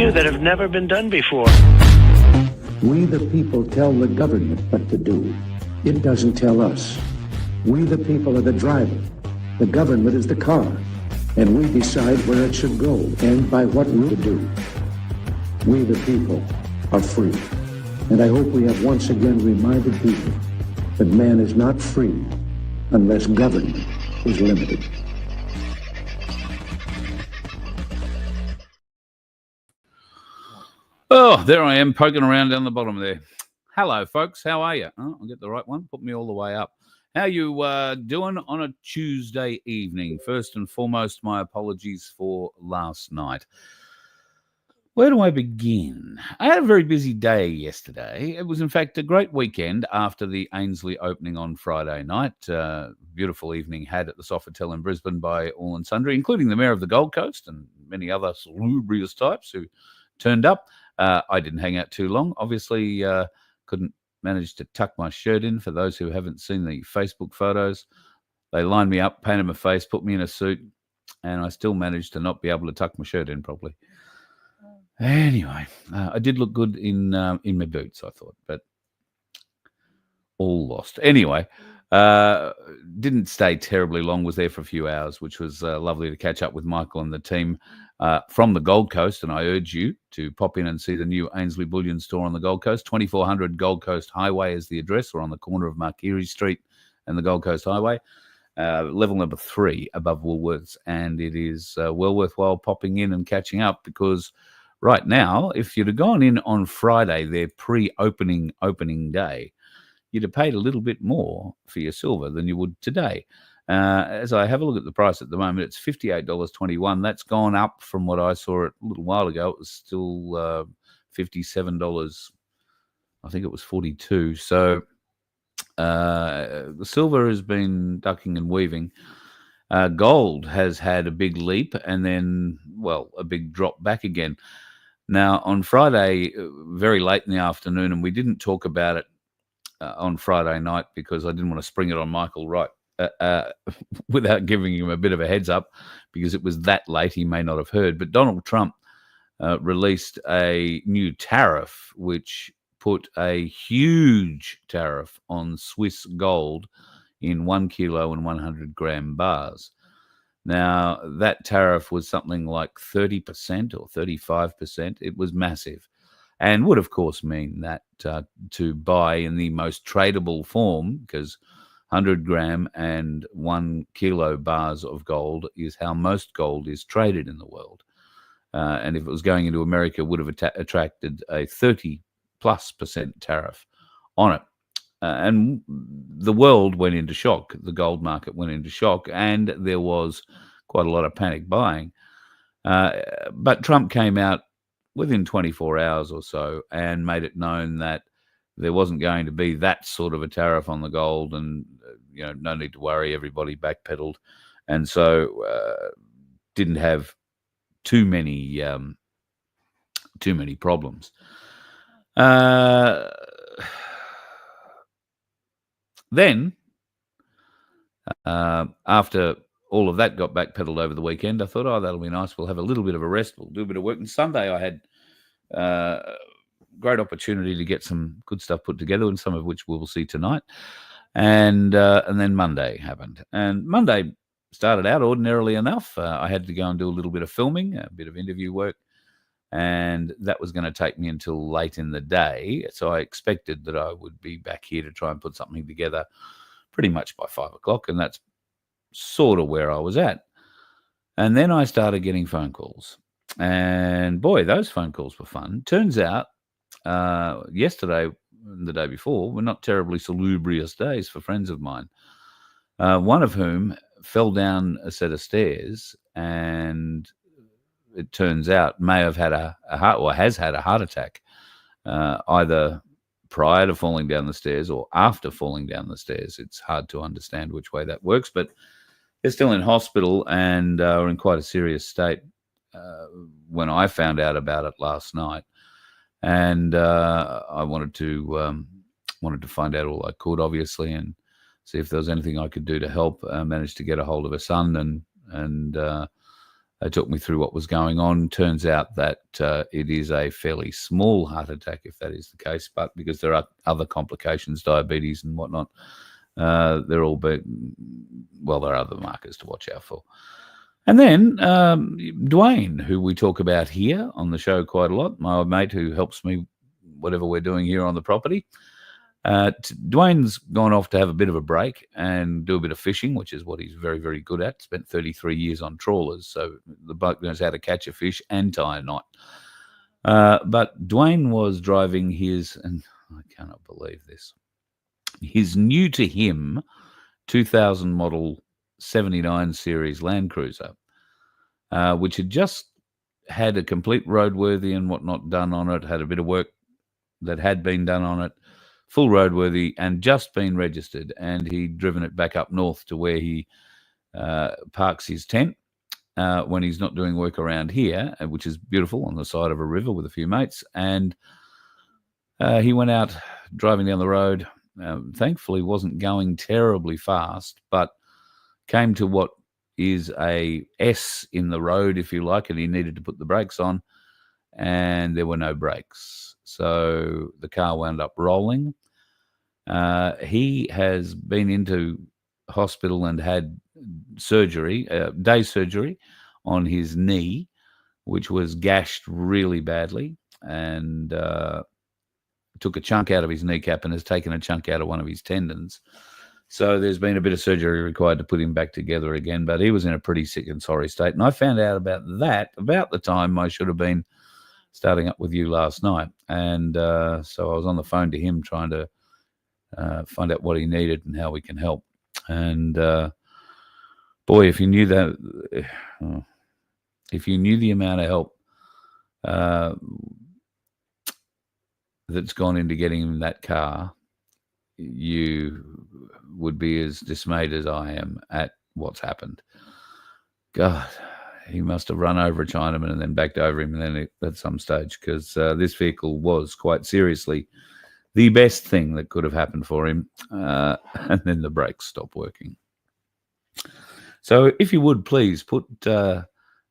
do that have never been done before. We the people tell the government what to do. It doesn't tell us. We the people are the driver. The government is the car. And we decide where it should go and by what route to do. We the people are free. And I hope we have once again reminded people that man is not free unless government is limited. Oh, there I am poking around down the bottom there. Hello, folks. How are you? Oh, I'll get the right one. Put me all the way up. How you doing on a Tuesday evening? First and foremost, my apologies for last night. Where do I begin? I had a very busy day yesterday. It was, in fact, a great weekend after the Ainsley opening on Friday night. Beautiful evening had at the Sofitel in Brisbane by all and sundry, including the Mayor of the Gold Coast and many other salubrious types who turned up. I didn't hang out too long. Obviously, couldn't manage to tuck my shirt in. For those who haven't seen the Facebook photos, they lined me up, painted my face, put me in a suit, and I still managed to not be able to tuck my shirt in properly. Anyway, I did look good in my boots, I thought, but all lost. Anyway, didn't stay terribly long, was there for a few hours, which was lovely to catch up with Michael and the team from the Gold Coast, and I urge you to pop in and see the new Ainsley Bullion store on the Gold Coast. 2400 Gold Coast Highway is the address, or on the corner of Markiri Street and the Gold Coast Highway. Level number 3 above Woolworths, and it is well worthwhile popping in and catching up, because right now, if you'd have gone in on Friday, their pre-opening day, you'd have paid a little bit more for your silver than you would today. As I have a look at the price at the moment, it's $58.21. That's gone up from what I saw a little while ago. It was still $57. I think it was 42. So the silver has been ducking and weaving. Gold has had a big leap and then, well, a big drop back again. Now, on Friday, very late in the afternoon, and we didn't talk about it on Friday night because I didn't want to spring it on Michael right without giving him a bit of a heads up, because it was that late he may not have heard. But Donald Trump released a new tariff which put a huge tariff on Swiss gold in 1 kilo and 100 gram bars. Now, that tariff was something like 30% or 35%. It was massive, and would, of course, mean that to buy in the most tradable form, because 100 gram and 1 kilo bars of gold is how most gold is traded in the world. And if it was going into America, would have attracted a 30+% tariff on it. And the world went into shock. The gold market went into shock, and there was quite a lot of panic buying. But Trump came out within 24 hours or so and made it known that there wasn't going to be that sort of a tariff on the gold, and no need to worry. Everybody backpedaled, and so didn't have too many problems. Then, after all of that got backpedaled over the weekend, I thought, that'll be nice. We'll have a little bit of a rest. We'll do a bit of work. And Sunday I had great opportunity to get some good stuff put together, and some of which we'll see tonight. And then Monday happened. And Monday started out ordinarily enough. I had to go and do a little bit of filming, a bit of interview work. And that was going to take me until late in the day. So I expected that I would be back here to try and put something together pretty much by 5 o'clock. And that's sort of where I was at. And then I started getting phone calls. And boy, those phone calls were fun. Turns out yesterday and the day before were not terribly salubrious days for friends of mine. One of whom fell down a set of stairs, and it turns out may have had has had a heart attack, either prior to falling down the stairs or after falling down the stairs. It's hard to understand which way that works, but they're still in hospital and are in quite a serious state when I found out about it last night. And I wanted to find out all I could, obviously, and see if there was anything I could do to help. I managed to get a hold of her son and They took me through what was going on. Turns out that it is a fairly small heart attack, if that is the case, but because there are other complications, diabetes and whatnot, they're all there are other markers to watch out for. And then Dwayne, who we talk about here on the show quite a lot, my old mate who helps me whatever we're doing here on the property. Dwayne's gone off to have a bit of a break and do a bit of fishing, which is what he's very, very good at. Spent 33 years on trawlers, so the bloke knows how to catch a fish and tie a knot. But Dwayne was driving his, and I cannot believe this, his new to him 2000 model 79 series Land Cruiser, which had just had a complete roadworthy and whatnot done on it, had a bit of work that had been done on it, full roadworthy, and just been registered. And he'd driven it back up north to where he parks his tent when he's not doing work around here, which is beautiful on the side of a river with a few mates. And he went out driving down the road. Thankfully, wasn't going terribly fast, but came to what is a S in the road, if you like, and he needed to put the brakes on, and there were no brakes. So the car wound up rolling. He has been into hospital and had surgery, day surgery on his knee, which was gashed really badly, and took a chunk out of his kneecap and has taken a chunk out of one of his tendons. So there's been a bit of surgery required to put him back together again, but he was in a pretty sick and sorry state. And I found out about that about the time I should have been starting up with you last night. And so I was on the phone to him trying to find out what he needed and how we can help. And boy, if you knew that, if you knew the amount of help that's gone into getting him that car, you would be as dismayed as I am at what's happened. God, he must have run over a Chinaman and then backed over him and then at some stage, because this vehicle was quite seriously the best thing that could have happened for him. And then the brakes stopped working. So if you would, please put Dwayne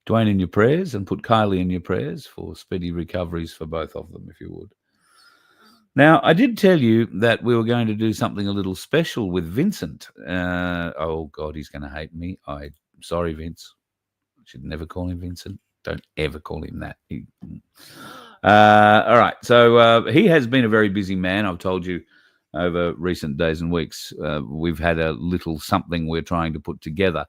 in your prayers and put Kylie in your prayers for speedy recoveries for both of them, if you would. Now, I did tell you that we were going to do something a little special with Vincent. Oh, God, he's going to hate me. Sorry, Vince. I should never call him Vincent. Don't ever call him that. All right. So he has been a very busy man, I've told you, over recent days and weeks. We've had a little something we're trying to put together.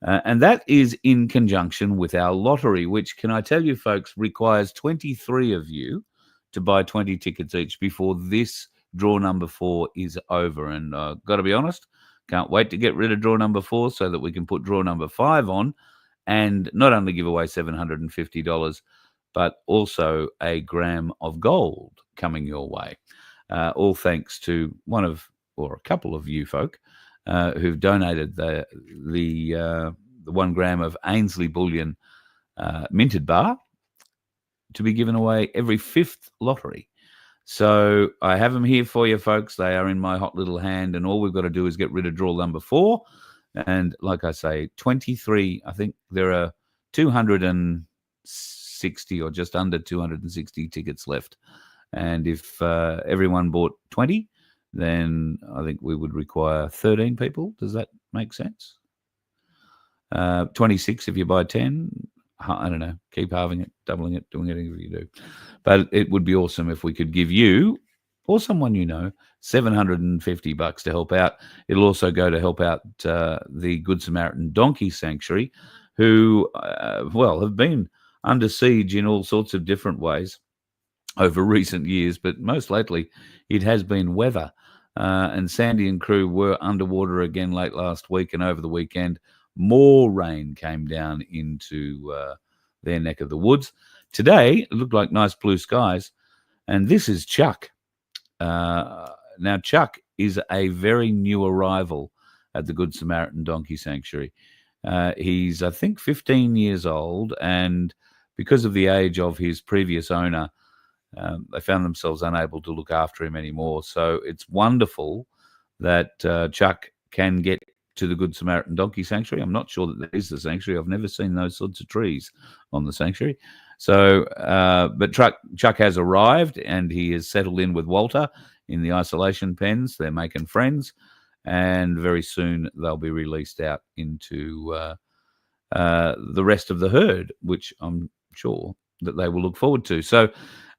And that is in conjunction with our lottery, which, can I tell you, folks, requires 23 of you to buy 20 tickets each before this draw number 4 is over. And got to be honest, can't wait to get rid of draw number 4 so that we can put draw number 5 on and not only give away $750, but also a gram of gold coming your way. All thanks to one of, or a couple of you folk who've donated the 1 gram of Ainsley Bullion minted bar to be given away every 5th lottery. So I have them here for you, folks. They are in my hot little hand, and all we've got to do is get rid of draw number 4. And like I say, 23, I think there are 260 or just under 260 tickets left. And if everyone bought 20, then I think we would require 13 people. Does that make sense? 26 if you buy 10. I don't know, keep halving it, doubling it, doing anything you do. But it would be awesome if we could give you or someone you know $750 to help out. It'll also go to help out the Good Samaritan Donkey Sanctuary, who, have been under siege in all sorts of different ways over recent years, but most lately it has been weather. And Sandy and crew were underwater again late last week, and over the weekend more rain came down into their neck of the woods. Today, it looked like nice blue skies. And this is Chuck. Now, Chuck is a very new arrival at the Good Samaritan Donkey Sanctuary. He's, I think, 15 years old. And because of the age of his previous owner, they found themselves unable to look after him anymore. So it's wonderful that Chuck can get to the Good Samaritan Donkey Sanctuary. I'm not sure that there is the sanctuary. I've never seen those sorts of trees on the sanctuary. So, but Chuck has arrived, and he has settled in with Walter in the isolation pens. They're making friends, and very soon they'll be released out into the rest of the herd, which I'm sure that they will look forward to. So,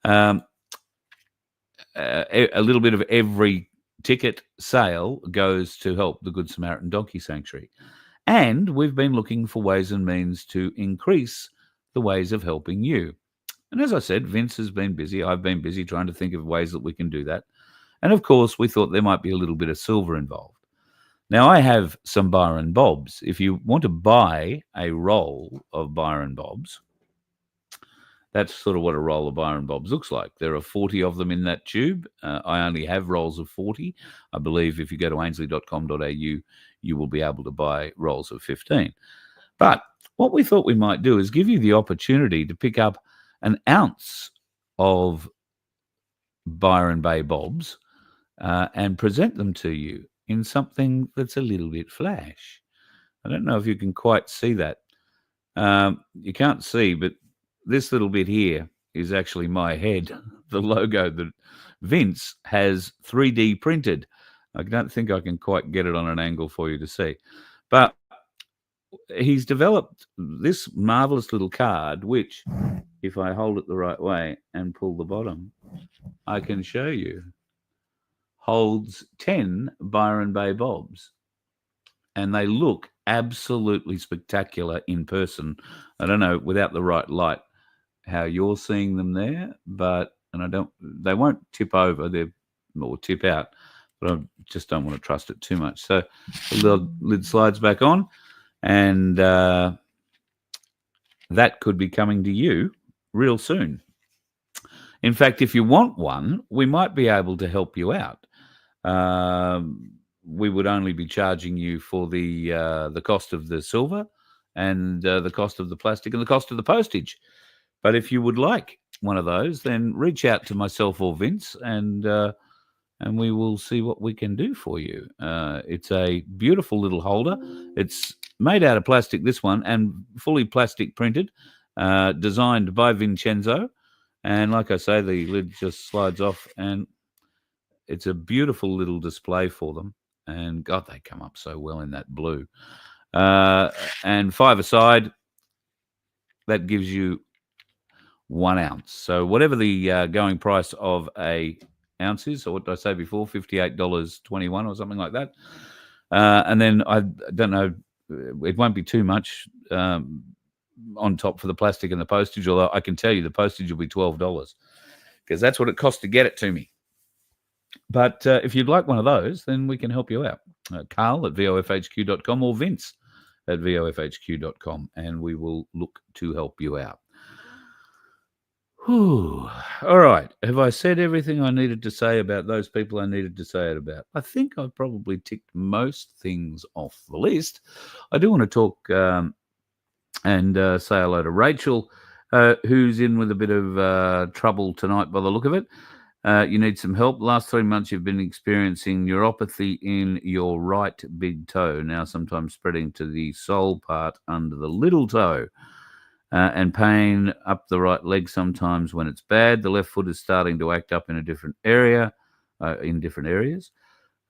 a little bit of every ticket sale goes to help the Good Samaritan Donkey Sanctuary. And we've been looking for ways and means to increase the ways of helping you. And as I said, Vince has been busy. I've been busy trying to think of ways that we can do that. And of course, we thought there might be a little bit of silver involved. Now, I have some Byron Bobs. If you want to buy a roll of Byron Bobs, that's sort of what a roll of Byron Bobs looks like. There are 40 of them in that tube. I only have rolls of 40. I believe if you go to ainsley.com.au, you will be able to buy rolls of 15. But what we thought we might do is give you the opportunity to pick up an ounce of Byron Bay Bobs and present them to you in something that's a little bit flash. I don't know if you can quite see that. You can't see, but this little bit here is actually my head, the logo that Vince has 3D printed. I don't think I can quite get it on an angle for you to see. But he's developed this marvelous little card, which, if I hold it the right way and pull the bottom, I can show you, holds 10 Byron Bay Bobs. And they look absolutely spectacular in person. I don't know, without the right light, how you're seeing them there, they won't tip over, or tip out, but I just don't want to trust it too much. So the little lid slides back on, and that could be coming to you real soon. In fact, if you want one, we might be able to help you out. We would only be charging you for the cost of the silver and the cost of the plastic and the cost of the postage. But if you would like one of those, then reach out to myself or Vince, and we will see what we can do for you. It's a beautiful little holder. It's made out of plastic, this one, and fully plastic printed, designed by Vincenzo. And like I say, the lid just slides off, and it's a beautiful little display for them. And God, they come up so well in that blue. And 5 aside, that gives you 1 ounce. So whatever the going price of a ounce is, or what did I say before, $58.21 or something like that. And then I don't know, it won't be too much on top for the plastic and the postage, although I can tell you the postage will be $12 because that's what it costs to get it to me. But if you'd like one of those, then we can help you out. Carl at vofhq.com or Vince at vofhq.com, and we will look to help you out. Whew. All right. Have I said everything I needed to say about those people I needed to say it about? I think I've probably ticked most things off the list. I do want to talk and say hello to Rachel, who's in with a bit of trouble tonight by the look of it. You need some help. Last 3 months, you've been experiencing neuropathy in your right big toe, now sometimes spreading to the sole part under the little toe, and pain up the right leg sometimes when it's bad. The left foot is starting to act up in a different area, in different areas.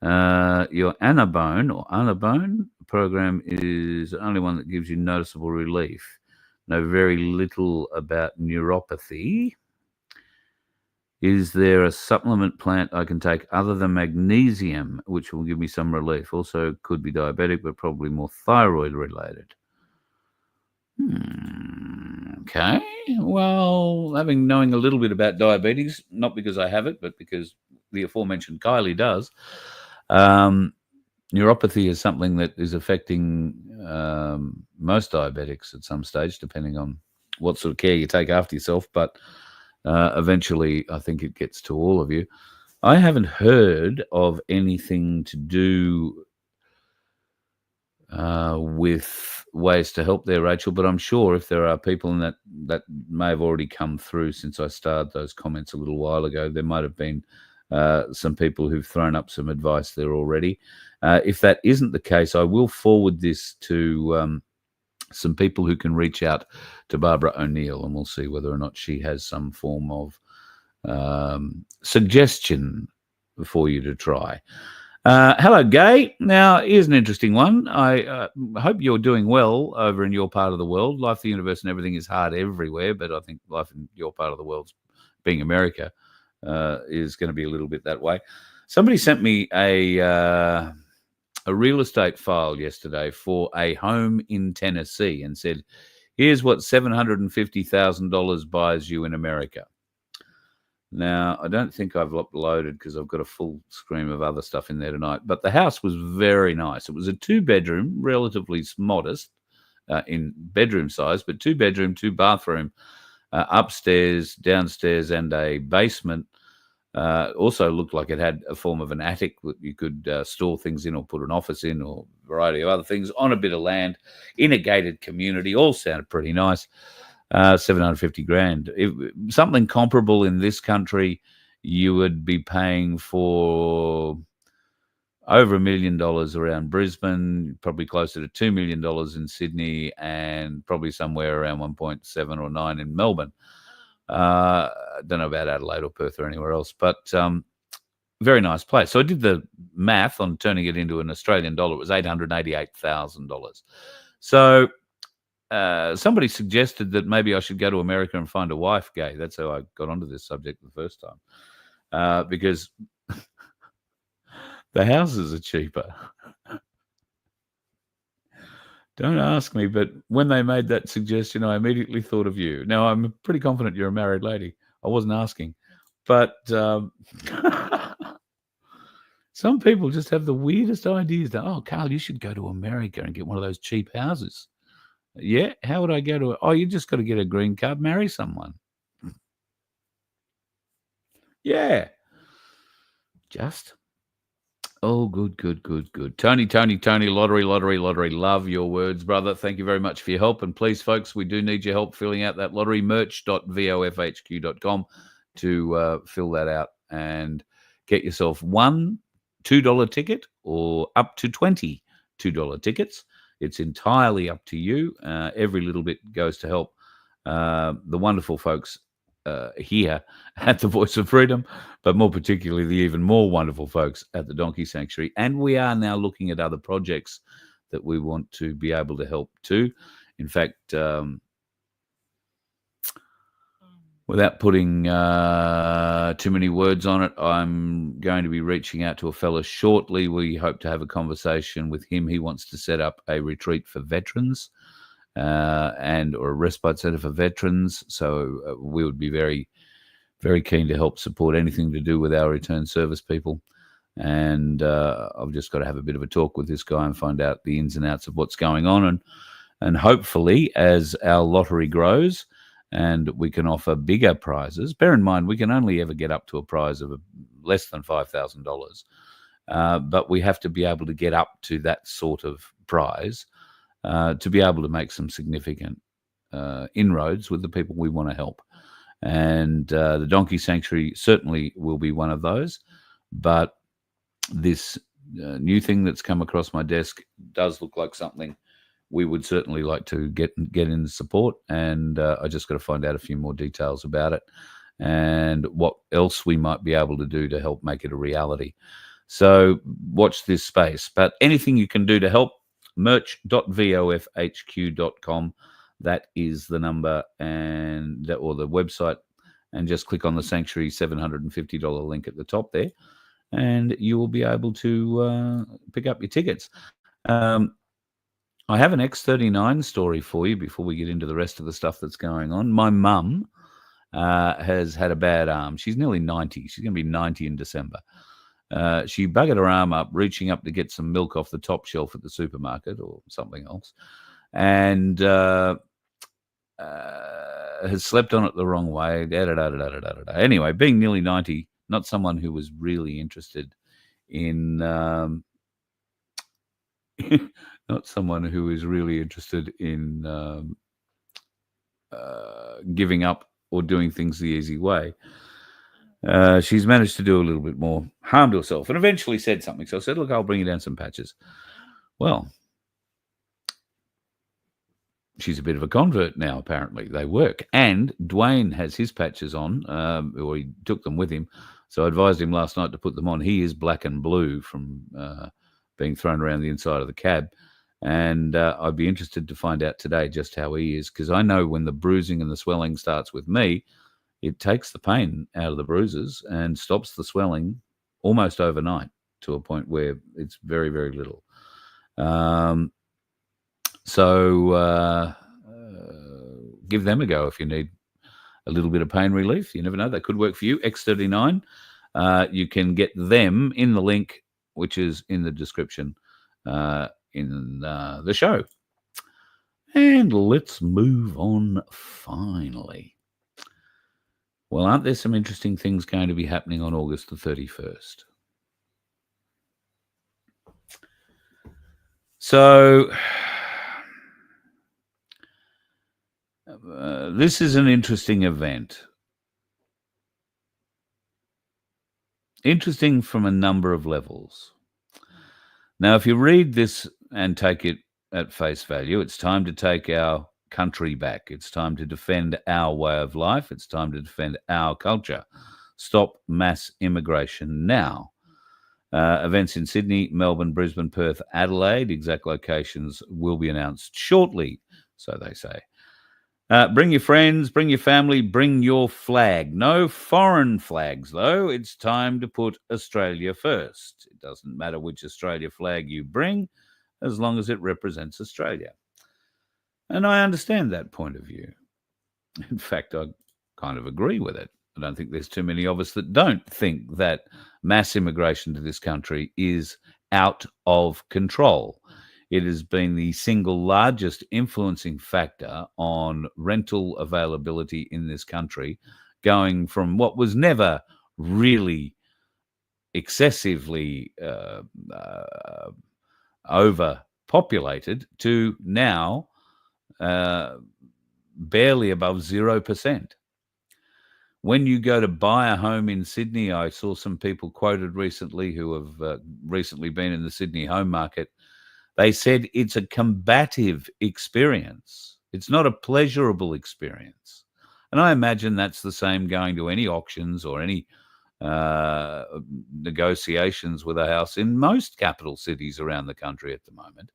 Your Anabone program is the only one that gives you noticeable relief. Know very little about neuropathy. Is there a supplement plant I can take other than magnesium, which will give me some relief? Also, could be diabetic, but probably more thyroid related. Okay. Well, knowing a little bit about diabetes, not because I have it, but because the aforementioned Kylie does, neuropathy is something that is affecting most diabetics at some stage, depending on what sort of care you take after yourself. But eventually, I think it gets to all of you. I haven't heard of anything to do with ways to help there, Rachel, but I'm sure if there are people in that may have already come through since I started those comments a little while ago, there might have been some people who've thrown up some advice there already. If that isn't the case, I will forward this to some people who can reach out to Barbara O'Neill, and we'll see whether or not she has some form of suggestion for you to try. Hello, Gay. Now, here's an interesting one. I hope you're doing well over in your part of the world. Life, the universe, and everything is hard everywhere, but I think life in your part of the world, being America, is going to be a little bit that way. Somebody sent me a real estate file yesterday for a home in Tennessee and said, here's what $750,000 buys you in America. Now, I don't think I've uploaded because I've got a full screen of other stuff in there tonight, but the house was very nice. It was a 2-bedroom, relatively modest in bedroom size, but 2-bedroom, 2-bathroom, upstairs, downstairs, and a basement. Also looked like it had a form of an attic that you could store things in or put an office in or a variety of other things on a bit of land in a gated community. All sounded pretty nice. $750,000. Something comparable in this country, you would be paying for over $1 million around Brisbane, probably closer to $2 million in Sydney, and probably somewhere around 1.7 or 9 in Melbourne. I don't know about Adelaide or Perth or anywhere else, but very nice place. So I did the math on turning it into an Australian dollar. It was $888,000. So somebody suggested that maybe I should go to America and find a wife, Gay. That's how I got onto this subject the first time, because the houses are cheaper. Don't ask me, but when they made that suggestion, I immediately thought of you. Now, I'm pretty confident you're a married lady. I wasn't asking. But some people just have the weirdest ideas that, oh, Carl, you should go to America and get one of those cheap houses. Yeah? How would I go to it? Oh, you just got to get a green card, marry someone. Yeah. Just. Oh, good. Tony, lottery. Love your words, brother. Thank you very much for your help. And please, folks, we do need your help filling out that lottery. merch.vofhq.com to fill that out and get yourself one $2 ticket or up to 20 $2 tickets. It's entirely up to you. Every little bit goes to help the wonderful folks here at the Voice of Freedom, but more particularly the even more wonderful folks at the Donkey Sanctuary. And we are now looking at other projects that we want to be able to help too. In fact, without putting too many words on it, I'm going to be reaching out to a fella shortly. We hope to have a conversation with him. He wants to set up a retreat for veterans or a respite center for veterans. So we would be very, very keen to help support anything to do with our return service people. And I've just got to have a bit of a talk with this guy and find out the ins and outs of what's going on. And hopefully, as our lottery grows and we can offer bigger prizes, bear in mind, we can only ever get up to a prize of less than $5,000. But we have to be able to get up to that sort of prize to be able to make some significant inroads with the people we want to help. And the Donkey Sanctuary certainly will be one of those. But this new thing that's come across my desk does look like something we would certainly like to get in support. And I just got to find out a few more details about it and what else we might be able to do to help make it a reality. So watch this space. But anything you can do to help, merch.vofhq.com. That is the number or the website, and just click on the Sanctuary $750 link at the top there, and you will be able to pick up your tickets. I have an X39 story for you before we get into the rest of the stuff that's going on. My mum has had a bad arm. She's nearly 90. She's going to be 90 in December. She buggered her arm up, reaching up to get some milk off the top shelf at the supermarket or something else, and has slept on it the wrong way. Anyway, being nearly 90, not someone who was really interested in giving up or doing things the easy way. she's managed to do a little bit more harm to herself and eventually said something. So I said, look, I'll bring you down some patches. Well, she's a bit of a convert now, apparently. They work. And Dwayne has his patches on, or he took them with him. So I advised him last night to put them on. He is black and blue from being thrown around the inside of the cab. And I'd be interested to find out today just how he is, because I know when the bruising and the swelling starts with me, it takes the pain out of the bruises and stops the swelling almost overnight to a point where it's very, very little. So give them a go if you need a little bit of pain relief. You never know. They could work for you. X39. You can get them in the link, which is in the description in the show. And let's move on finally. Well, aren't there some interesting things going to be happening on August the 31st? So this is an interesting event. Interesting from a number of levels. Now, if you read this and take it at face value, it's time to take our country back. It's time to defend our way of life. It's time to defend our culture. Stop mass immigration now. Events in Sydney, Melbourne, Brisbane, Perth, Adelaide. Exact locations will be announced shortly, so they say. Bring your friends, bring your family, bring your flag. No foreign flags, though. It's time to put Australia first. It doesn't matter which Australia flag you bring, as long as it represents Australia. And I understand that point of view. In fact, I kind of agree with it. I don't think there's too many of us that don't think that mass immigration to this country is out of control. It has been the single largest influencing factor on rental availability in this country, going from what was never really excessively overpopulated to now barely above 0%. When you go to buy a home in Sydney, I saw some people quoted recently who have recently been in the Sydney home market. They said it's a combative experience. It's not a pleasurable experience. And I imagine that's the same going to any auctions or any negotiations with a house in most capital cities around the country at the moment,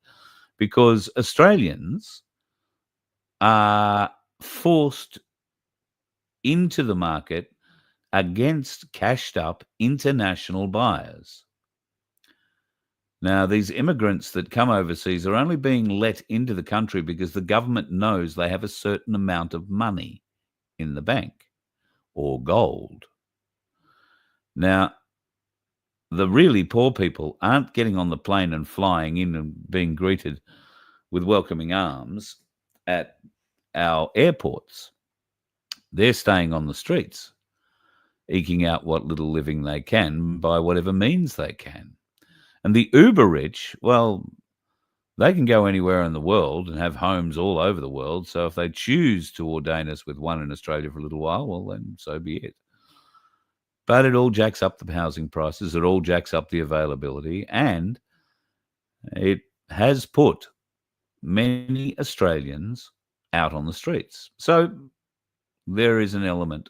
because Australians are forced into the market against cashed up international buyers. Now, these immigrants that come overseas are only being let into the country because the government knows they have a certain amount of money in the bank or gold. Now, the really poor people aren't getting on the plane and flying in and being greeted with welcoming arms at our airports. They're staying on the streets, eking out what little living they can by whatever means they can. And the uber rich, well, they can go anywhere in the world and have homes all over the world. So if they choose to ordain us with one in Australia for a little while, well, then so be it. But it all jacks up the housing prices. It all jacks up the availability. And it has put many Australians out on the streets. So there is an element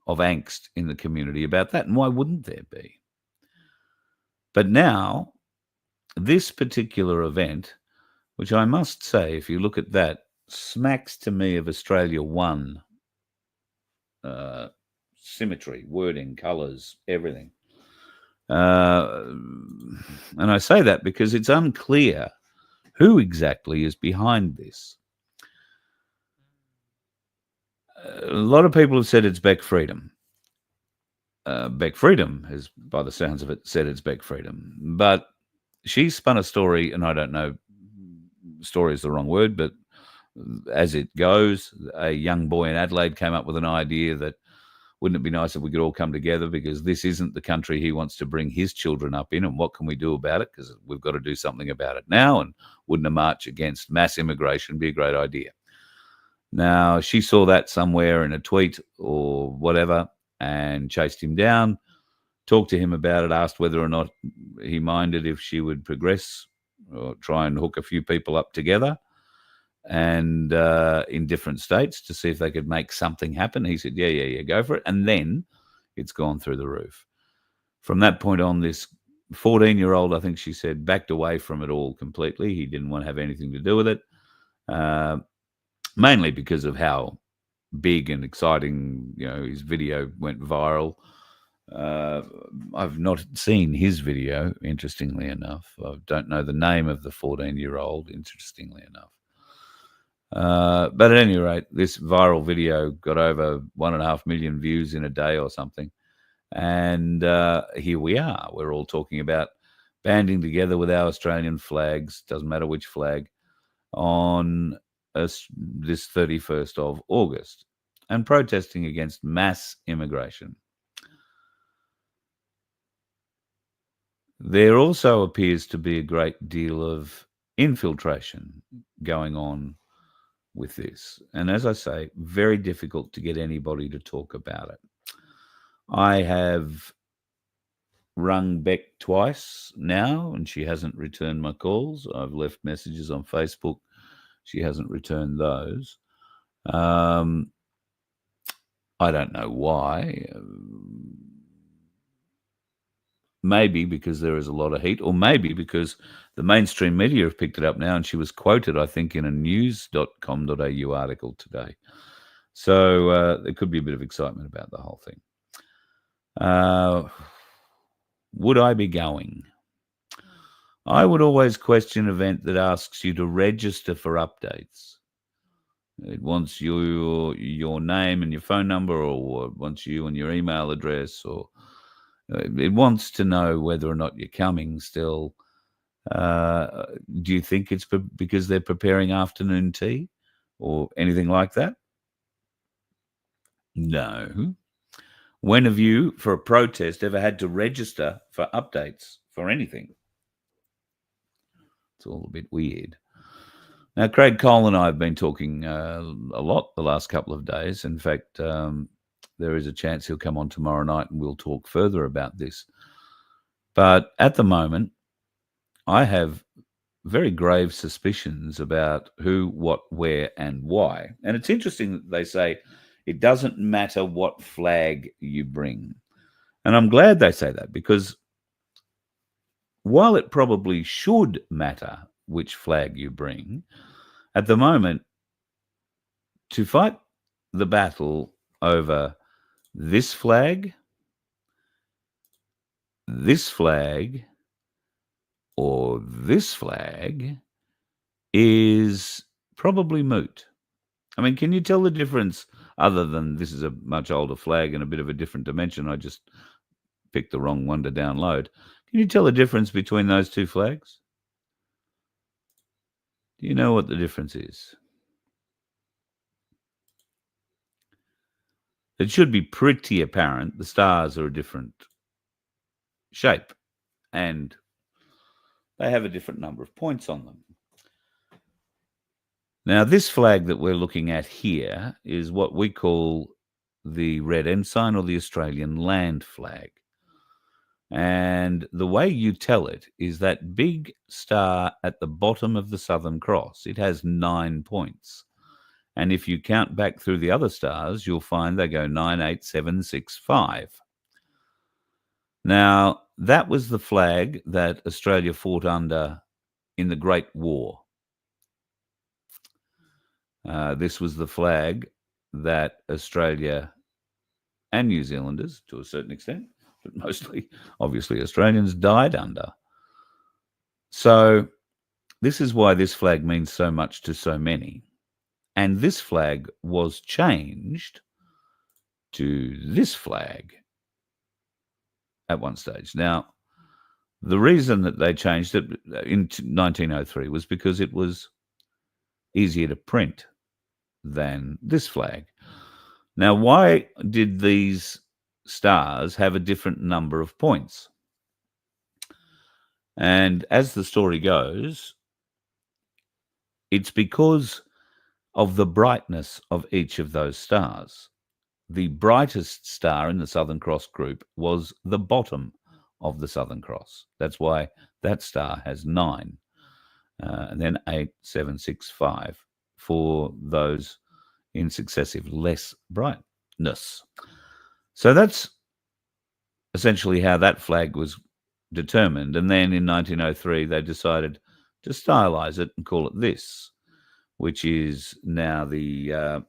of angst in the community about that. And why wouldn't there be? But now, this particular event, which I must say, if you look at that, smacks to me of Australia One symmetry, wording, colours, everything. And I say that because it's unclear who exactly is behind this. A lot of people have said it's Beck Freedom. Beck Freedom has, by the sounds of it, said it's Beck Freedom. But she spun a story, and I don't know, story is the wrong word, but as it goes, a young boy in Adelaide came up with an idea that wouldn't it be nice if we could all come together, because this isn't the country he wants to bring his children up in, and what can we do about it? Because we've got to do something about it now, and wouldn't a march against mass immigration be a great idea? Now, she saw that somewhere in a tweet or whatever, and chased him down, talked to him about it, asked whether or not he minded if she would progress or try and hook a few people up together and in different states to see if they could make something happen. He said, yeah, go for it. And then it's gone through the roof. From that point on, this 14-year-old, I think she said, backed away from it all completely. He didn't want to have anything to do with it, mainly because of how big and exciting, his video went viral. I've not seen his video, interestingly enough. I don't know the name of the 14-year-old, interestingly enough. But at any rate, this viral video got over 1.5 million views in a day or something. And here we are. We're all talking about banding together with our Australian flags, doesn't matter which flag, on this 31st of August and protesting against mass immigration. There also appears to be a great deal of infiltration going on with this. And as I say, very difficult to get anybody to talk about it. I have rung Beck twice now, and she hasn't returned my calls. I've left messages on Facebook. She hasn't returned those. I don't know why. Maybe because there is a lot of heat, or maybe because the mainstream media have picked it up now, and she was quoted, I think, in a news.com.au article today. So there could be a bit of excitement about the whole thing. Would I be going? I would always question an event that asks you to register for updates. It wants your name and your phone number, or it wants you and your email address, or it wants to know whether or not you're coming still. Do you think it's because they're preparing afternoon tea or anything like that? No. When have you, for a protest, ever had to register for updates for anything? It's all a bit weird. Now, Craig Cole and I have been talking a lot the last couple of days. In fact, there is a chance he'll come on tomorrow night and we'll talk further about this. But at the moment, I have very grave suspicions about who, what, where, and why. And it's interesting that they say it doesn't matter what flag you bring. And I'm glad they say that, because while it probably should matter which flag you bring, at the moment, to fight the battle over this flag, or this flag is probably moot. I mean, can you tell the difference, other than this is a much older flag and a bit of a different dimension? I just picked the wrong one to download. Can you tell the difference between those two flags? Do you know what the difference is? It should be pretty apparent. The stars are a different shape and they have a different number of points on them. Now, this flag that we're looking at here is what we call the red ensign, or the Australian land flag. And the way you tell it is that big star at the bottom of the Southern Cross. It has 9 points. And if you count back through the other stars, you'll find they go 9, 8, 7, 6, 5. Now, that was the flag that Australia fought under in the Great War. This was the flag that Australia and New Zealanders, to a certain extent, but mostly, obviously, Australians, died under. So this is why this flag means so much to so many. And this flag was changed to this flag at one stage. Now, the reason that they changed it in 1903 was because it was easier to print than this flag. Now, why did these stars have a different number of points? And as the story goes, it's because of the brightness of each of those stars. the brightest star in the Southern Cross group was the bottom of the Southern Cross. That's why that star has 9, and then 8, 7, 6, 5 for those in successive less brightness. So that's essentially how that flag was determined. And then in 1903, they decided to stylize it and call it this, which is now the,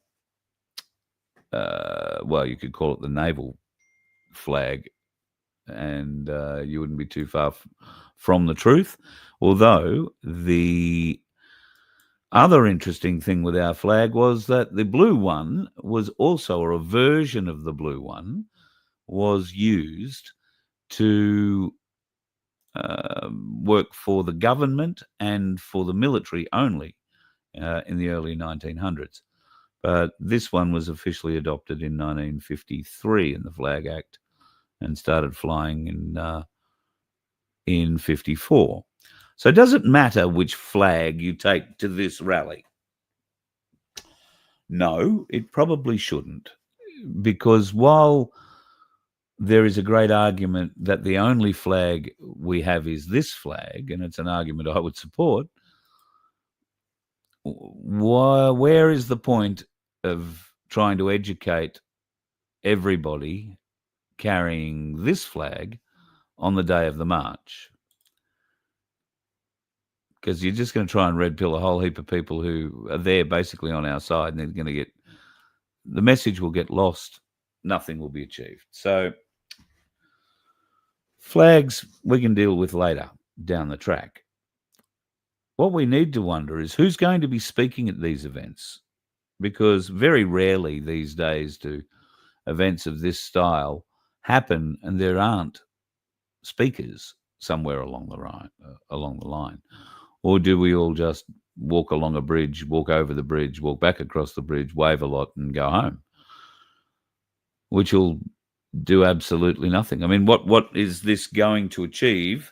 well, you could call it the naval flag, and you wouldn't be too far from the truth. Although the other interesting thing with our flag was that the blue one was also, or a version of the blue one, was used to work for the government and for the military only in the early 1900s. But this one was officially adopted in 1953 in the Flag Act and started flying in 54. So does it matter which flag you take to this rally? No, it probably shouldn't, because while there is a great argument that the only flag we have is this flag, and it's an argument I would support, where is the point of trying to educate everybody carrying this flag on the day of the march? Because you're just going to try and red pill a whole heap of people who are there basically on our side, and they're going to get, the message will get lost. Nothing will be achieved. So flags we can deal with later down the track. What we need to wonder is who's going to be speaking at these events, because very rarely these days do events of this style happen and there aren't speakers somewhere along the line. Or do we all just walk along a bridge, walk over the bridge, walk back across the bridge, wave a lot and go home, which will do absolutely nothing? I mean, what is this going to achieve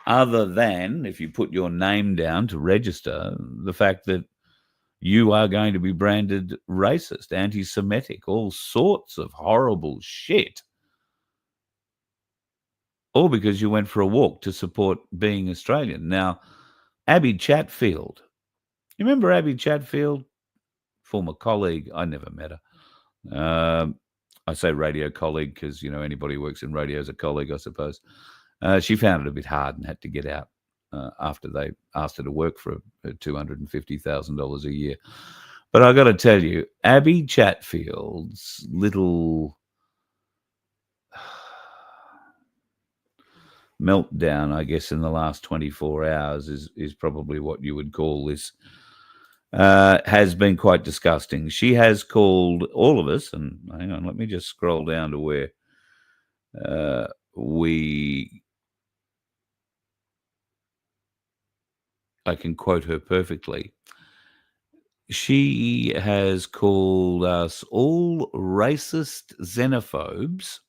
other than, if you put your name down to register, the fact that you are going to be branded racist, anti-Semitic, all sorts of horrible shit, all because you went for a walk to support being Australian. Now, Abby Chatfield, you remember Abby Chatfield, former colleague? I never met her. I say radio colleague because, you know, anybody who works in radio is a colleague, I suppose. She found it a bit hard and had to get out after they asked her to work for $250,000 a year. But I got to tell you, Abby Chatfield's little meltdown, I guess, in the last 24 hours is probably what you would call this, has been quite disgusting. She has called all of us, and hang on, let me just scroll down to where I can quote her perfectly. She has called us all racist xenophobes.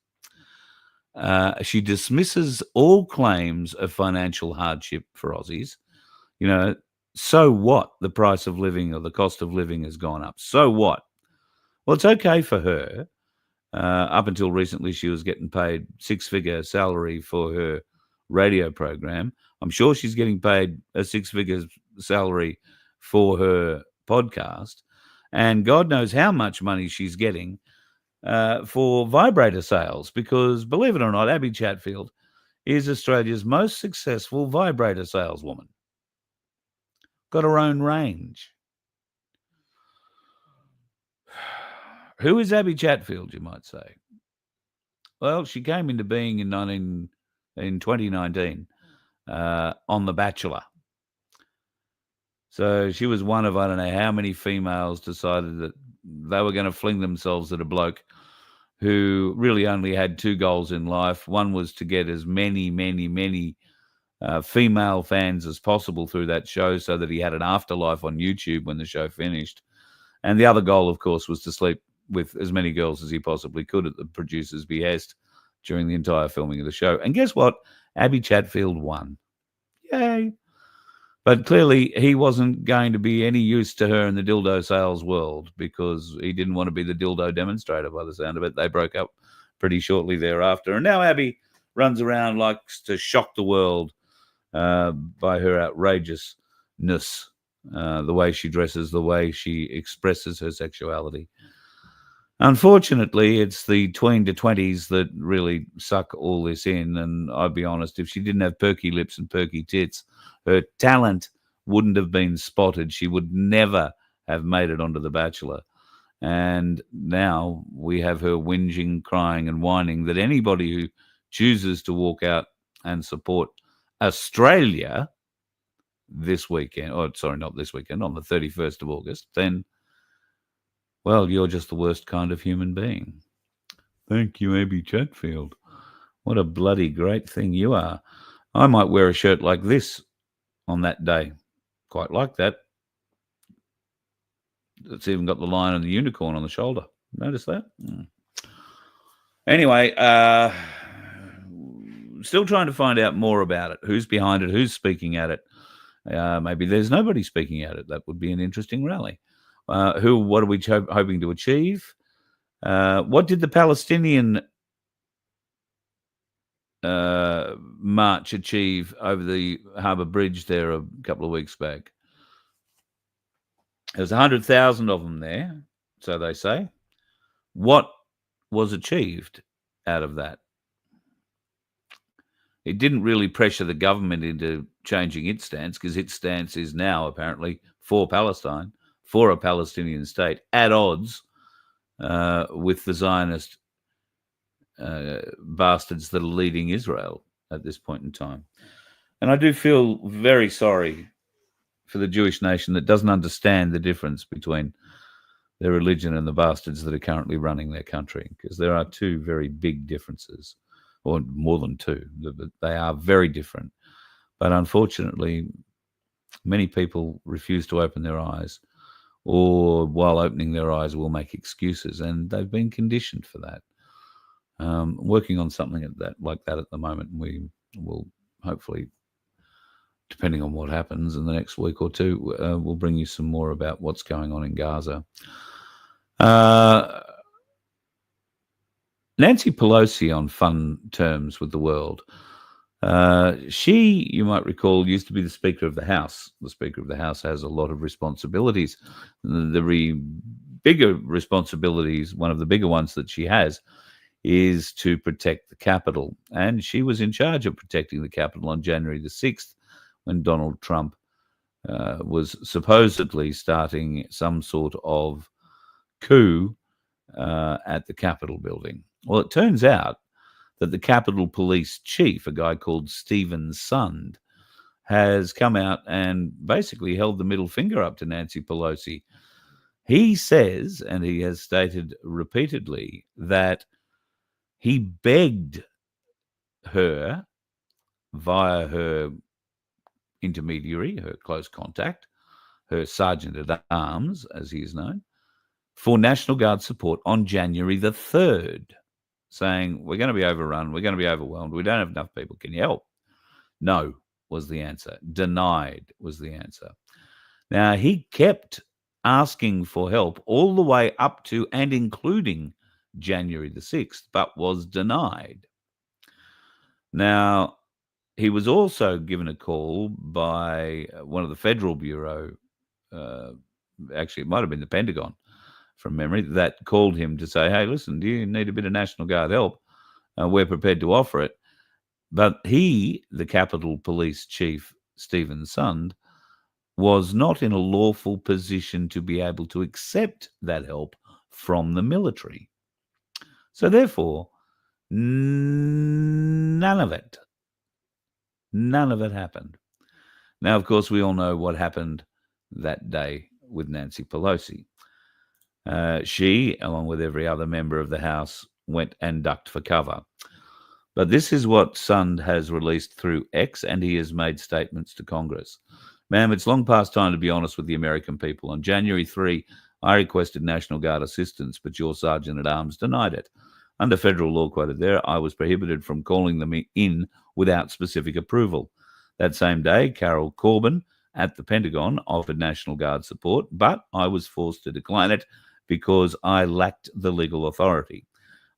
She dismisses all claims of financial hardship for Aussies. You know, so what? The price of living or the cost of living has gone up. So what? Well, it's okay for her. Up until recently, she was getting paid 6-figure salary for her radio program. I'm sure she's getting paid a 6-figure salary for her podcast. And God knows how much money she's getting for vibrator sales, because believe it or not, Abby Chatfield is Australia's most successful vibrator saleswoman. Got her own range. Who is Abby Chatfield, you might say? Well, she came into being in 2019 on The Bachelor. So she was one of, I don't know how many females decided that they were going to fling themselves at a bloke who really only had 2 goals in life. One was to get as many female fans as possible through that show so that he had an afterlife on YouTube when the show finished. And the other goal, of course, was to sleep with as many girls as he possibly could at the producer's behest during the entire filming of the show. And guess what? Abby Chatfield won. Yay. But clearly he wasn't going to be any use to her in the dildo sales world because he didn't want to be the dildo demonstrator by the sound of it. They broke up pretty shortly thereafter. And now Abby runs around, likes to shock the world by her outrageousness, the way she dresses, the way she expresses her sexuality. Unfortunately, it's the tween to 20s that really suck all this in. And I'll be honest, if she didn't have perky lips and perky tits, her talent wouldn't have been spotted. She would never have made it onto The Bachelor. And now we have her whinging, crying and whining that anybody who chooses to walk out and support Australia this weekend, not this weekend, on the 31st of August, then, well, you're just the worst kind of human being. Thank you, Abby Chatfield. What a bloody great thing you are. I might wear a shirt like this on that day. Quite like that. It's even got the lion and the unicorn on the shoulder. Notice that? Anyway, still trying to find out more about it. Who's behind it? Who's speaking at it? Maybe there's nobody speaking at it. That would be an interesting rally. What are we hoping to achieve? What did the Palestinian march achieve over the Harbour Bridge there a couple of weeks back? There's 100,000 of them there, so they say. What was achieved out of that? It didn't really pressure the government into changing its stance, because its stance is now apparently for Palestine, for a Palestinian state, at odds with the Zionist bastards that are leading Israel at this point in time. And I do feel very sorry for the Jewish nation that doesn't understand the difference between their religion and the bastards that are currently running their country, because there are two very big differences, or more than two. They are very different. But unfortunately, many people refuse to open their eyes, or while opening their eyes will make excuses, and they've been conditioned for that. Working on something like that at the moment, and we will hopefully, depending on what happens in the next week or two, we'll bring you some more about what's going on in Gaza. Nancy Pelosi on fun terms with the world. She, you might recall, used to be the Speaker of the House. The Speaker of the House has a lot of responsibilities. The bigger responsibilities, one of the bigger ones that she has, is to protect the Capitol. And she was in charge of protecting the Capitol on January the 6th, when Donald Trump was supposedly starting some sort of coup at the Capitol building. Well, it turns out that the Capitol Police Chief, a guy called Stephen Sund, has come out and basically held the middle finger up to Nancy Pelosi. He says, and he has stated repeatedly, that he begged her via her intermediary, her close contact, her sergeant at arms, as he is known, for National Guard support on January the 3rd, saying, we're going to be overrun, we're going to be overwhelmed, we don't have enough people, can you help? No, was the answer. Denied was the answer. Now, he kept asking for help all the way up to and including January the 6th, but was denied. Now, he was also given a call by one of the Federal Bureau, actually it might have been the Pentagon from memory, that called him to say, hey, listen, do you need a bit of National Guard help? We're prepared to offer it. But he, the Capitol Police Chief, Stephen Sund, was not in a lawful position to be able to accept that help from the military. So therefore, none of it happened. Now, of course, we all know what happened that day with Nancy Pelosi. She, along with every other member of the House, went and ducked for cover. But this is what Sund has released through X, and he has made statements to Congress. Ma'am, it's long past time to be honest with the American people. On January 3, I requested National Guard assistance, but your Sergeant at Arms denied it. Under federal law quoted there, I was prohibited from calling them in without specific approval. That same day, Carol Corbin at the Pentagon offered National Guard support, but I was forced to decline it because I lacked the legal authority.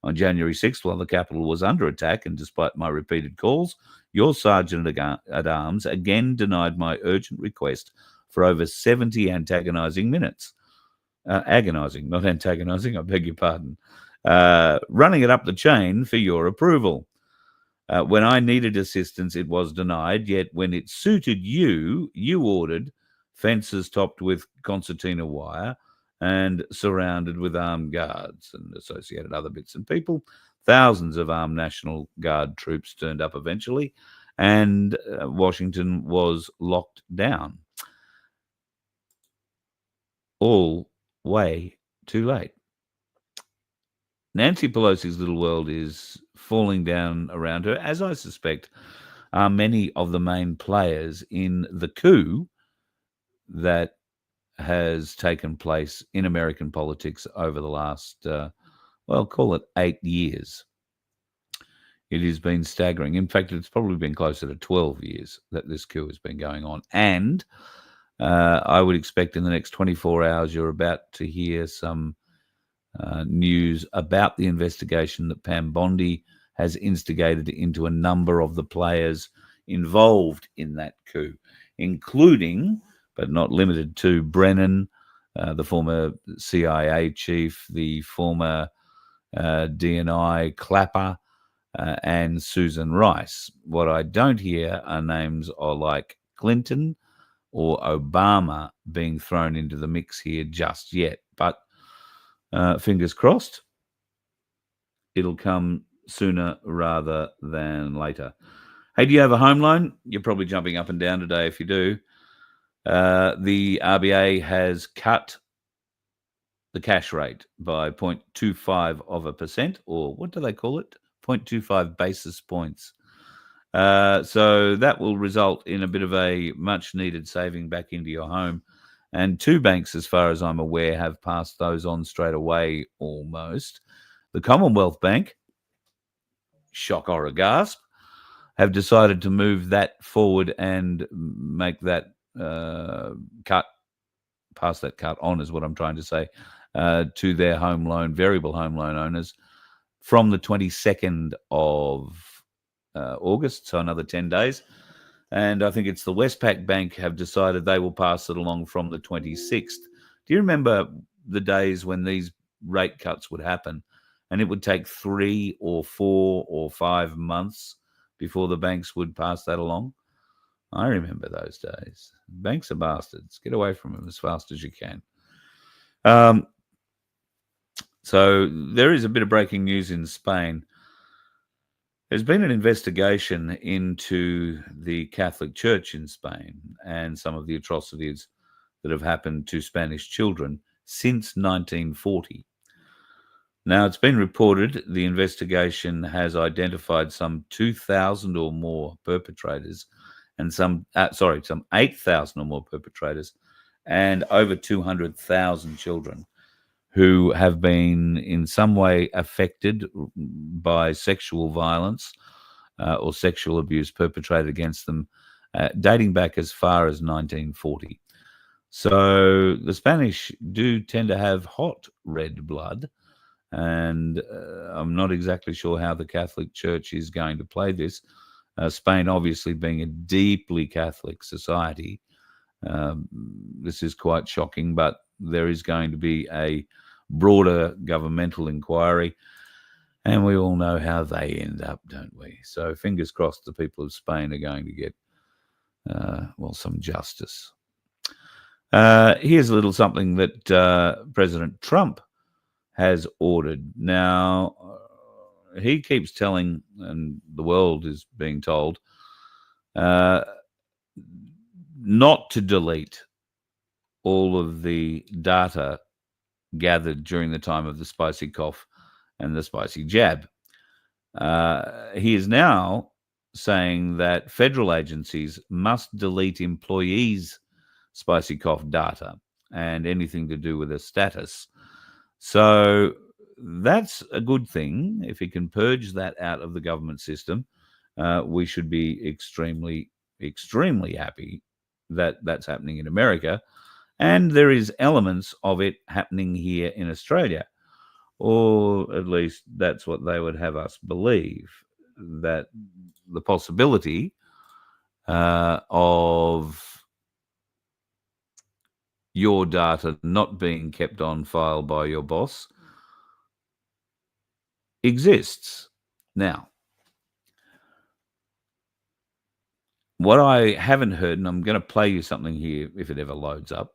On January 6th, while the Capitol was under attack, and despite my repeated calls, your Sergeant at Arms again denied my urgent request for over 70 agonizing minutes. Agonizing, not antagonizing, I beg your pardon. Running it up the chain for your approval. When I needed assistance, it was denied, yet when it suited you, you ordered fences topped with concertina wire and surrounded with armed guards and associated other bits and people. Thousands of armed National Guard troops turned up eventually, and Washington was locked down. All way too late. Nancy Pelosi's little world is falling down around her, as I suspect are many of the main players in the coup that has taken place in American politics over the last, call it 8 years. It has been staggering. In fact, it's probably been closer to 12 years that this coup has been going on. And I would expect in the next 24 hours, you're about to hear some news about the investigation that Pam Bondi has instigated into a number of the players involved in that coup, including, but not limited to, Brennan, the former CIA chief, the former DNI Clapper, and Susan Rice. What I don't hear are names like Clinton or Obama being thrown into the mix here just yet. But fingers crossed, it'll come sooner rather than later. Hey, do you have a home loan? You're probably jumping up and down today if you do. The RBA has cut the cash rate by 0.25%, or what do they call it? 0.25 basis points. So that will result in a bit of a much-needed saving back into your home. And 2 banks, as far as I'm aware, have passed those on straight away almost. The Commonwealth Bank, shock or a gasp, have decided to move that forward and make that cut, pass that cut on is what I'm trying to say, to their home loan, variable home loan owners from the 22nd of August, so another 10 days. And I think it's the Westpac Bank have decided they will pass it along from the 26th. Do you remember the days when these rate cuts would happen and it would take 3 or 4 or 5 months before the banks would pass that along? I remember those days. Banks are bastards. Get away from them as fast as you can. So there is a bit of breaking news in Spain. There's been an investigation into the Catholic Church in Spain and some of the atrocities that have happened to Spanish children since 1940. Now, it's been reported the investigation has identified some 2,000 or more perpetrators and some 8,000 or more perpetrators and over 200,000 children who have been in some way affected by sexual violence or sexual abuse perpetrated against them, dating back as far as 1940. So the Spanish do tend to have hot red blood, and I'm not exactly sure how the Catholic Church is going to play this. Spain, obviously, being a deeply Catholic society, this is quite shocking, but there is going to be a broader governmental inquiry, and we all know how they end up, don't we? So fingers crossed the people of Spain are going to get, some justice. Here's a little something that President Trump has ordered. Now, he keeps telling, and the world is being told, not to delete all of the data gathered during the time of the spicy cough and the spicy jab. He is now saying that federal agencies must delete employees' spicy cough data and anything to do with their status. So that's a good thing. If he can purge that out of the government system, we should be extremely, extremely happy that's happening in America, and there is elements of it happening here in Australia, or at least that's what they would have us believe, that the possibility of your data not being kept on file by your boss exists. Now, what I haven't heard, and I'm going to play you something here if it ever loads up.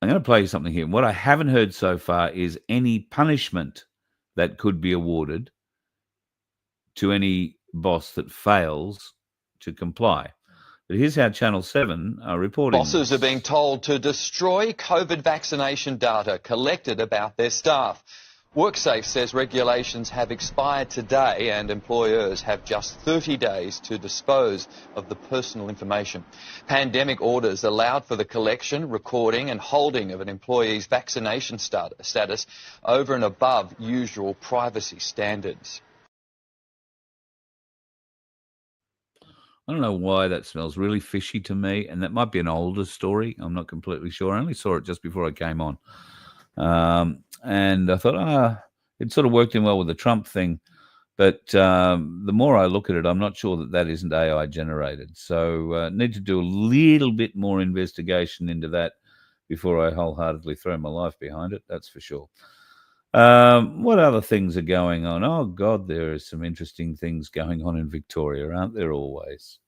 I'm going to play you something here. What I haven't heard so far is any punishment that could be awarded to any boss that fails to comply. But here's how Channel 7 are reporting. Bosses are being told to destroy COVID vaccination data collected about their staff. WorkSafe says regulations have expired today and employers have just 30 days to dispose of the personal information. Pandemic orders allowed for the collection, recording and holding of an employee's vaccination status over and above usual privacy standards. I don't know why that smells really fishy to me, and that might be an older story. I'm not completely sure. I only saw it just before I came on. And I thought, it sort of worked in well with the Trump thing. But the more I look at it, I'm not sure that isn't AI generated. So need to do a little bit more investigation into that before I wholeheartedly throw my life behind it. That's for sure. What other things are going on? Oh, God, there are some interesting things going on in Victoria, aren't there always?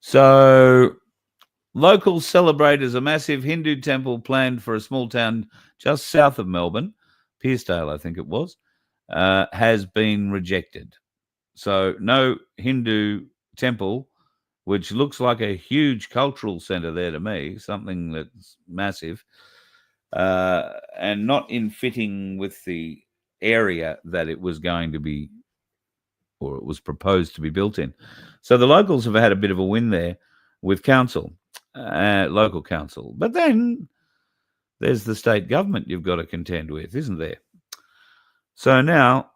So locals celebrate as a massive Hindu temple planned for a small town just south of Melbourne, Pearsdale, I think it was, has been rejected. So no Hindu temple, which looks like a huge cultural centre there to me, something that's massive, and not in fitting with the area that it was going to be, or it was proposed to be built in. So the locals have had a bit of a win there with council, local council. But then there's the state government you've got to contend with, isn't there? So now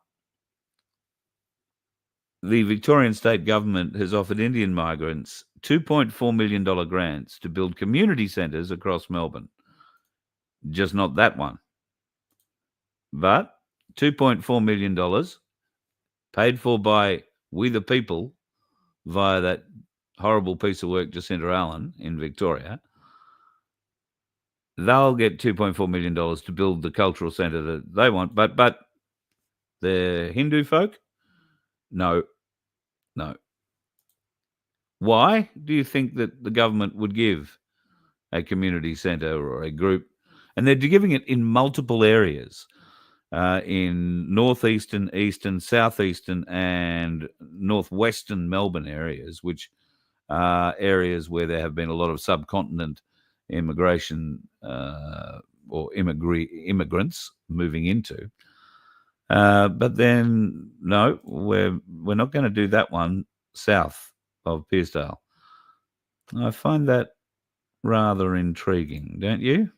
the Victorian state government has offered Indian migrants $2.4 million grants to build community centres across Melbourne. Just not that one. But $2.4 million paid for by we the people via that horrible piece of work, Jacinta Allen in Victoria. They'll get $2.4 million to build the cultural centre that they want. But the Hindu folk, no. Why do you think that the government would give a community centre or a group? And they're giving it in multiple areas, in northeastern, eastern, southeastern, and northwestern Melbourne areas, which are areas where there have been a lot of subcontinent immigration or immigrants moving into. But then, no, we're not going to do that one south of Pearsdale. I find that rather intriguing, don't you?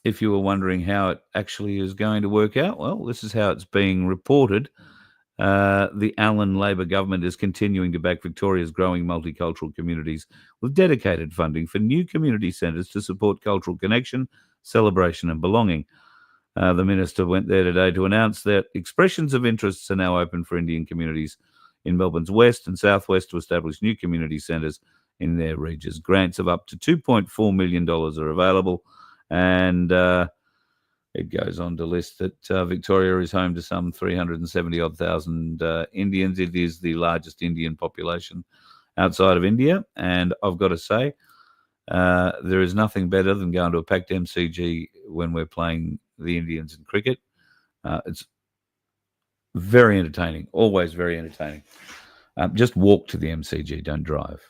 If you were wondering how it actually is going to work out, well, this is how it's being reported. The Allen Labor government is continuing to back Victoria's growing multicultural communities with dedicated funding for new community centres to support cultural connection, celebration and belonging. The minister went there today to announce that expressions of interests are now open for Indian communities in Melbourne's west and southwest to establish new community centres in their regions. Grants of up to $2.4 million are available, and it goes on to list that Victoria is home to some 370,000 Indians. It is the largest Indian population outside of India, and I've got to say, there is nothing better than going to a packed MCG when we're playing the Indians in cricket. It's very entertaining, always very entertaining. Just walk to the MCG, don't drive.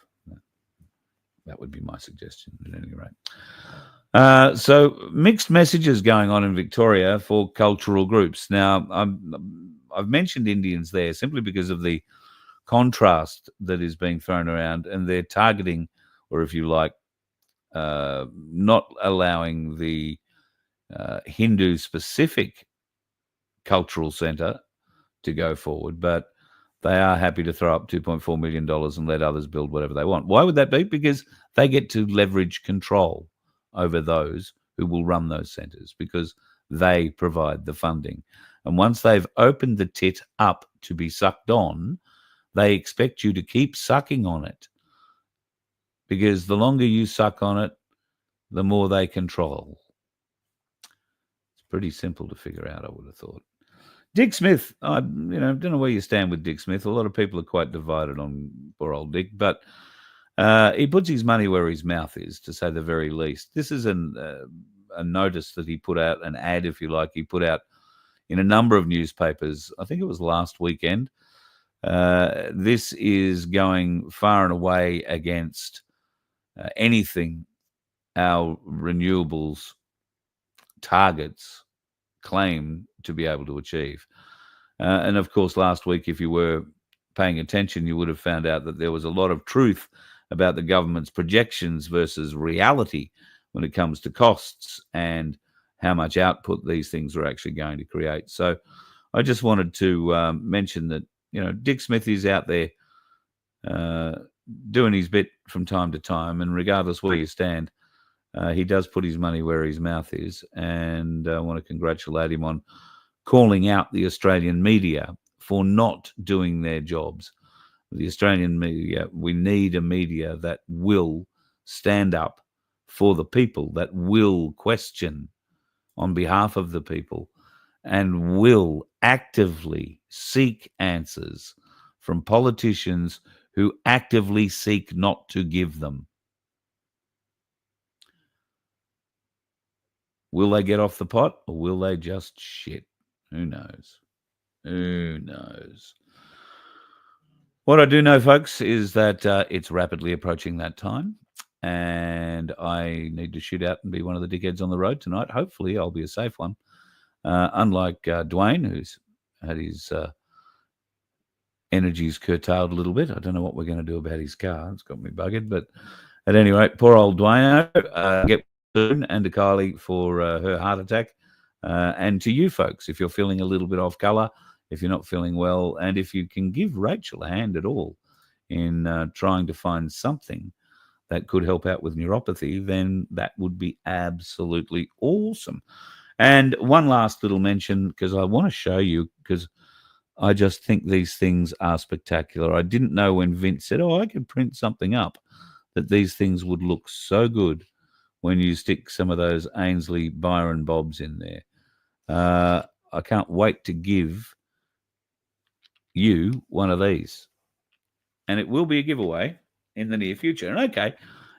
That would be my suggestion at any rate. So mixed messages going on in Victoria for cultural groups. Now, I've mentioned Indians there simply because of the contrast that is being thrown around, and they're targeting, or if you like, not allowing the Hindu-specific cultural centre to go forward, but they are happy to throw up $2.4 million and let others build whatever they want. Why would that be? Because they get to leverage control over those who will run those centres, because they provide the funding. And once they've opened the tit up to be sucked on, they expect you to keep sucking on it, because the longer you suck on it, the more they control. It's pretty simple to figure out, I would have thought. Dick Smith, I don't know where you stand with Dick Smith. A lot of people are quite divided on poor old Dick, but he puts his money where his mouth is, to say the very least. This is a notice that he put out, an ad, if you like, he put out in a number of newspapers. I think it was last weekend. This is going far and away against anything our renewables targets claim to be able to achieve. And of course, last week, if you were paying attention, you would have found out that there was a lot of truth about the government's projections versus reality when it comes to costs and how much output these things are actually going to create. So I just wanted to mention that, Dick Smith is out there doing his bit from time to time, and regardless where you stand, he does put his money where his mouth is, and I want to congratulate him on calling out the Australian media for not doing their jobs. The Australian media, we need a media that will stand up for the people, that will question on behalf of the people, and will actively seek answers from politicians who actively seek not to give them. Will they get off the pot, or will they just shit? Who knows? Who knows? What I do know, folks, is that it's rapidly approaching that time, and I need to shoot out and be one of the dickheads on the road tonight. Hopefully, I'll be a safe one. Unlike Dwayne, who's had his energies curtailed a little bit. I don't know what we're going to do about his car. It's got me buggered. But at any rate, poor old Dwayne, get soon, and to Kylie for her heart attack. And to you folks, if you're feeling a little bit off colour, if you're not feeling well, and if you can give Rachel a hand at all in trying to find something that could help out with neuropathy, then that would be absolutely awesome. And one last little mention, because I want to show you, because I just think these things are spectacular. I didn't know when Vince said, I could print something up, that these things would look so good when you stick some of those Ainsley Byron bobs in there. I can't wait to give you one of these. And it will be a giveaway in the near future. And okay,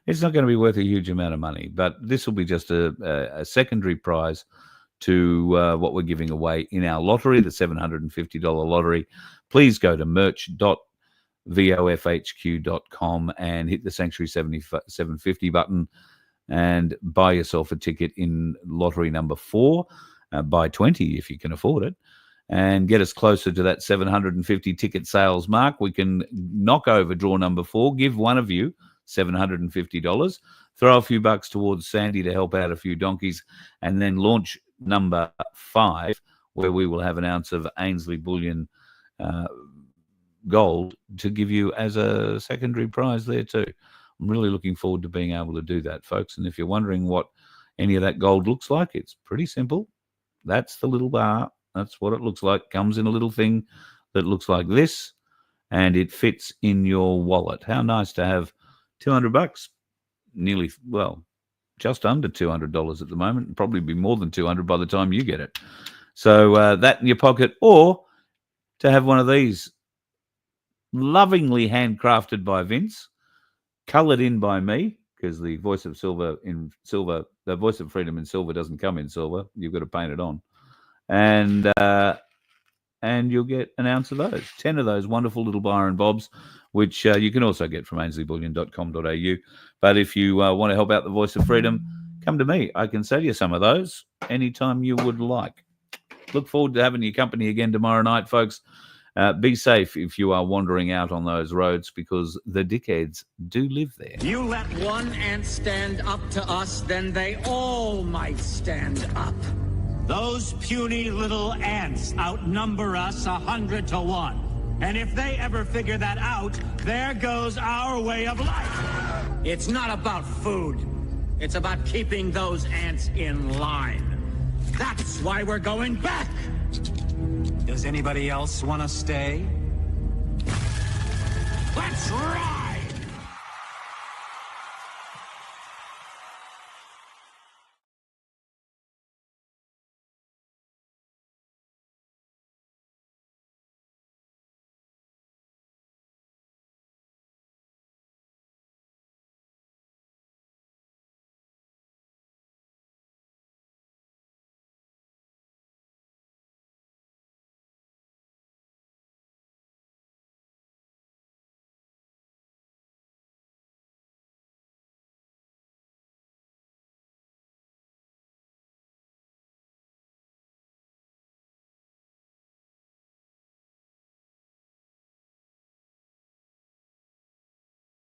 it's not going to be worth a huge amount of money, but this will be just a secondary prize to what we're giving away in our lottery, the $750 lottery. Please go to merch.vofhq.com and hit the Sanctuary 750 button and buy yourself a ticket in lottery number 4. Buy 20 if you can afford it, and get us closer to that 750 ticket sales mark. We can knock over draw number 4, give one of you $750, throw a few bucks towards Sandy to help out a few donkeys, and then launch number 5, where we will have an ounce of Ainsley Bullion gold to give you as a secondary prize there too. I'm really looking forward to being able to do that, folks. And if you're wondering what any of that gold looks like, it's pretty simple. That's the little bar. That's what it looks like. Comes in a little thing that looks like this, and it fits in your wallet. How nice to have $200, nearly, well, just under $200 at the moment, and probably be more than 200 by the time you get it. So that in your pocket, or to have one of these lovingly handcrafted by Vince, coloured in by me, because the voice of silver in silver, the voice of freedom in silver doesn't come in silver. You've got to paint it on. And you'll get an ounce of those, 10 of those wonderful little Byron bobs, which you can also get from ainsleyBullion.com.au. But if you want to help out the voice of freedom, come to me. I can sell you some of those anytime you would like. Look forward to having your company again tomorrow night, folks. Be safe if you are wandering out on those roads, because the dickheads do live there. You let one ant stand up to us, then they all might stand up. Those puny little ants outnumber us 100 to 1. And if they ever figure that out, there goes our way of life. It's not about food. It's about keeping those ants in line. That's why we're going back. Does anybody else want to stay? Let's rock!